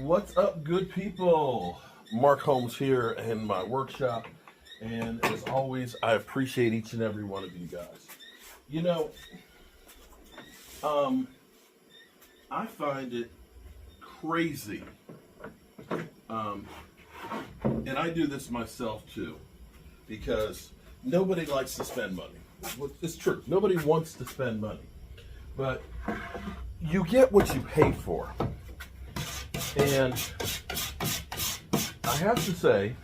What's up, good people? Mark Holmes here in my workshop, and as always, I appreciate each and every one of you guys. You know, I find it crazy, and I do this myself too, because nobody likes to spend money. Well, it's true. Nobody wants to spend money, but you get what you pay for. And I have to say,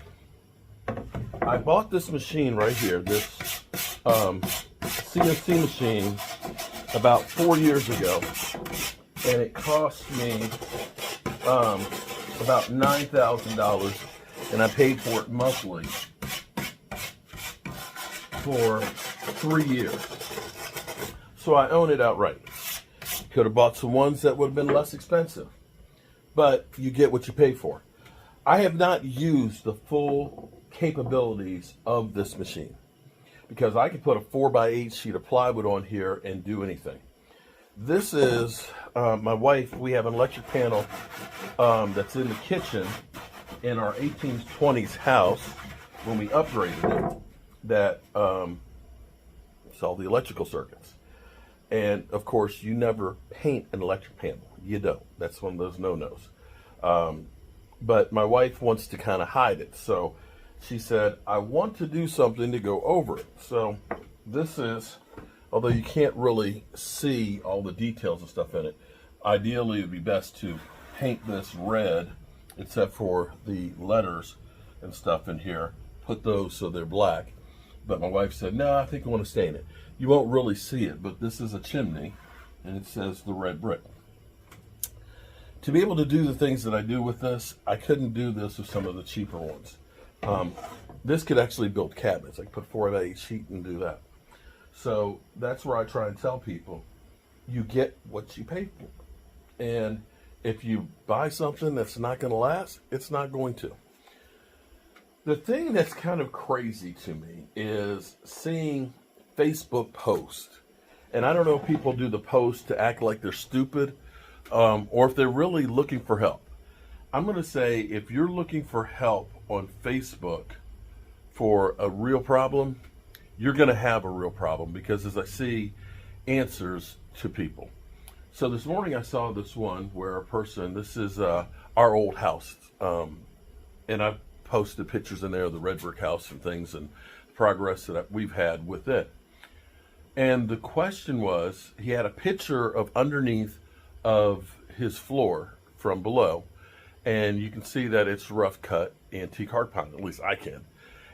I bought this machine right here, this CNC machine, about 4 years ago, and it cost me about $9,000, and I paid for it monthly for 3 years. So I own it outright. Could have bought some ones that would have been less expensive, but you get what you pay for. I have not used the full capabilities of this machine because I can put a 4x8 sheet of plywood on here and do anything. This is my wife. We have an electric panel that's in the kitchen in our 1820s house when we upgraded it that saw the electrical circuits. And of course, you never paint an electric panel. You don't. That's one of those no-nos. But my wife wants to kind of hide it. So she said, I want to do something to go over it. So this is, although you can't really see all the details and stuff in it, ideally it would be best to paint this red, except for the letters and stuff in here. Put those so they're black. But my wife said, no, I think I want to stain it. You won't really see it, but this is a chimney, and it says the red brick. To be able to do the things that I do with this, I couldn't do this with some of the cheaper ones. This could actually build cabinets. I could put 4x8 sheet and do that. So that's where I try and tell people, you get what you pay for. And if you buy something that's not going to last, it's not going to. The thing that's kind of crazy to me is seeing Facebook posts. And I don't know if people do the post to act like they're stupid, or if they're really looking for help. I'm going to say, if you're looking for help on Facebook for a real problem, you're going to have a real problem, because as I see answers to people. So this morning I saw this one where a person, this is our old house, and I've posted pictures in there of the red brick house and things and progress that we've had with it. And the question was, he had a picture of underneath of his floor from below, and you can see that it's rough cut antique hard pound, at least I can.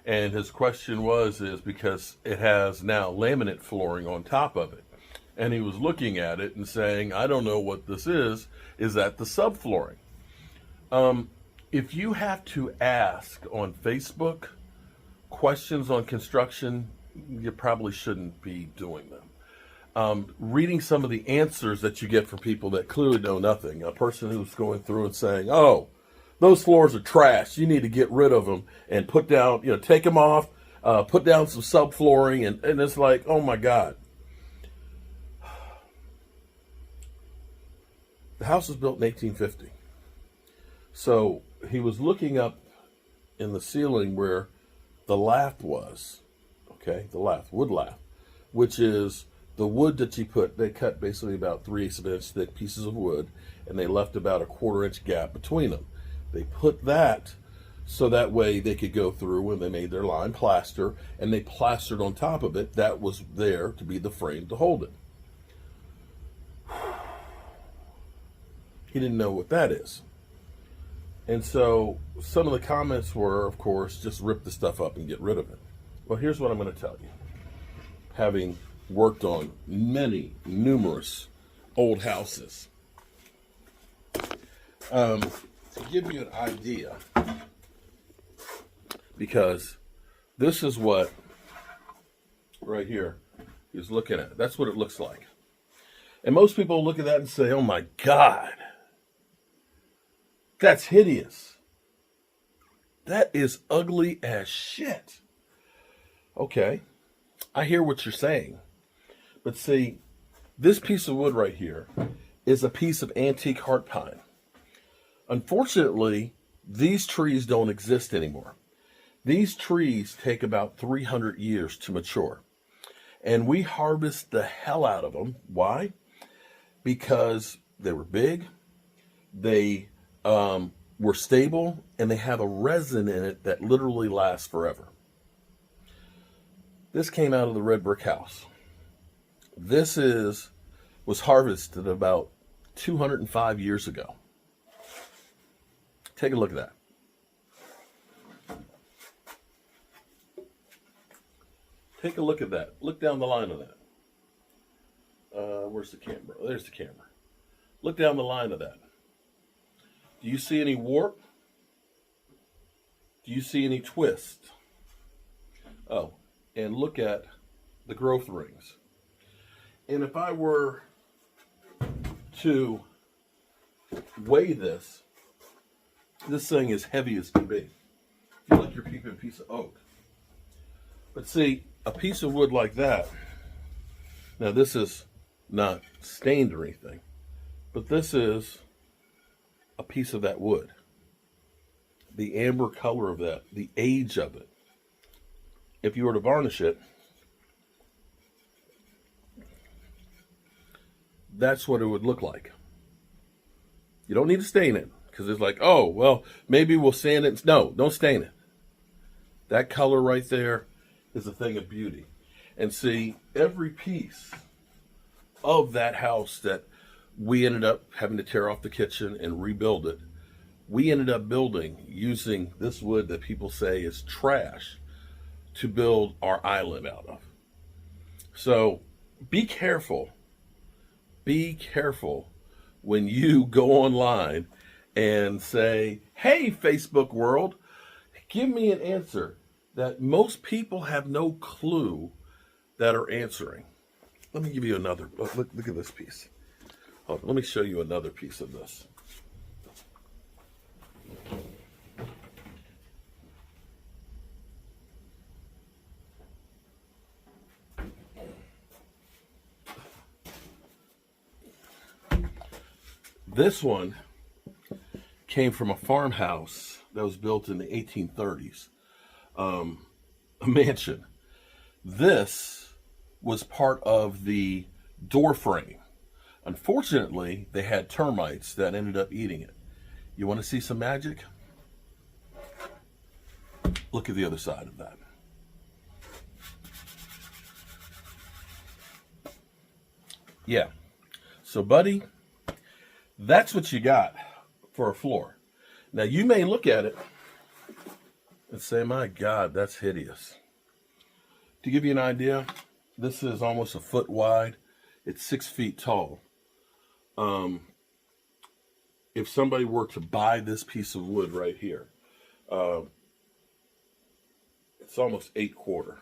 And his question is because it has now laminate flooring on top of it. And he was looking at it and saying, I don't know what this is that the subflooring? If you have to ask on Facebook questions on construction, you probably shouldn't be doing them. Reading some of the answers that you get from people that clearly know nothing. A person who's going through and saying, oh, those floors are trash. You need to get rid of them and put down, take them off, put down some subflooring. And it's like, oh my God. The house was built in 1850. So he was looking up in the ceiling where the lath was, okay, the lath, wood lath, which is the wood that they cut basically about 3/8 of an inch thick pieces of wood, and they left about a 1/4 inch gap between them. They put that so that way they could go through when they made their lime plaster, and they plastered on top of it. That was there to be the frame to hold it. He didn't know what that is. And so some of the comments were, of course, just rip the stuff up and get rid of it. Well, here's what I'm going to tell you. Having worked on numerous old houses, to give you an idea, because this is what right here he's looking at. That's what it looks like. And most people look at that and say, oh my God. That's hideous. That is ugly as shit. Okay, I hear what you're saying. But see, this piece of wood right here is a piece of antique heart pine. Unfortunately, these trees don't exist anymore. These trees take about 300 years to mature. And we harvest the hell out of them. Why? Because they were big, they were stable, and they have a resin in it that literally lasts forever. This came out of the red brick house. This was harvested about 205 years ago. Take a look at that. Take a look at that. Look down the line of that. Where's the camera? There's the camera. Look down the line of that. Do you see any warp? Do you see any twist? Oh, and look at the growth rings. And if I were to weigh this, this thing is heavy as can be. You feel like you're keeping a piece of oak. But see, a piece of wood like that, now this is not stained or anything, but this is a piece of that wood. The amber color of that, the age of it. If you were to varnish it, that's what it would look like. You don't need to stain it, because it's like, oh, well, maybe we'll sand it. No, don't stain it. That color right there is a thing of beauty. And see, every piece of that house that we ended up having to tear off the kitchen and rebuild it, we ended up building using this wood that people say is trash to build our island out of. So be careful. Be careful when you go online and say, hey, Facebook world, give me an answer that most people have no clue that are answering. Let me give you another. Look at this piece. Oh, let me show you another piece of this. This one came from a farmhouse that was built in the 1830s, a mansion. This was part of the door frame. Unfortunately, they had termites that ended up eating it. You want to see some magic? Look at the other side of that. Yeah. So, buddy, that's what you got for a floor. Now, you may look at it and say, my God, that's hideous. To give you an idea, this is almost a foot wide. It's 6 feet tall. If somebody were to buy this piece of wood right here, it's almost 8/4.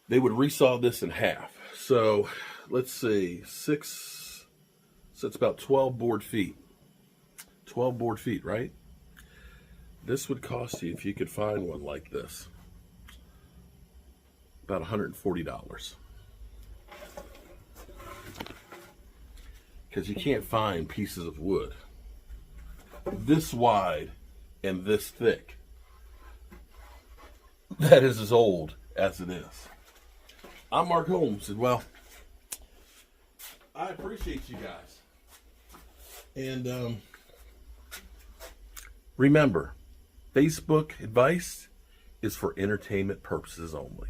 They would resaw this in half. So let's see, so it's about 12 board feet. 12 board feet, right? This would cost you, if you could find one like this, about $140. Because you can't find pieces of wood this wide and this thick that is as old as it is. I'm Mark Holmes, and well, I appreciate you guys. And remember, Facebook advice is for entertainment purposes only.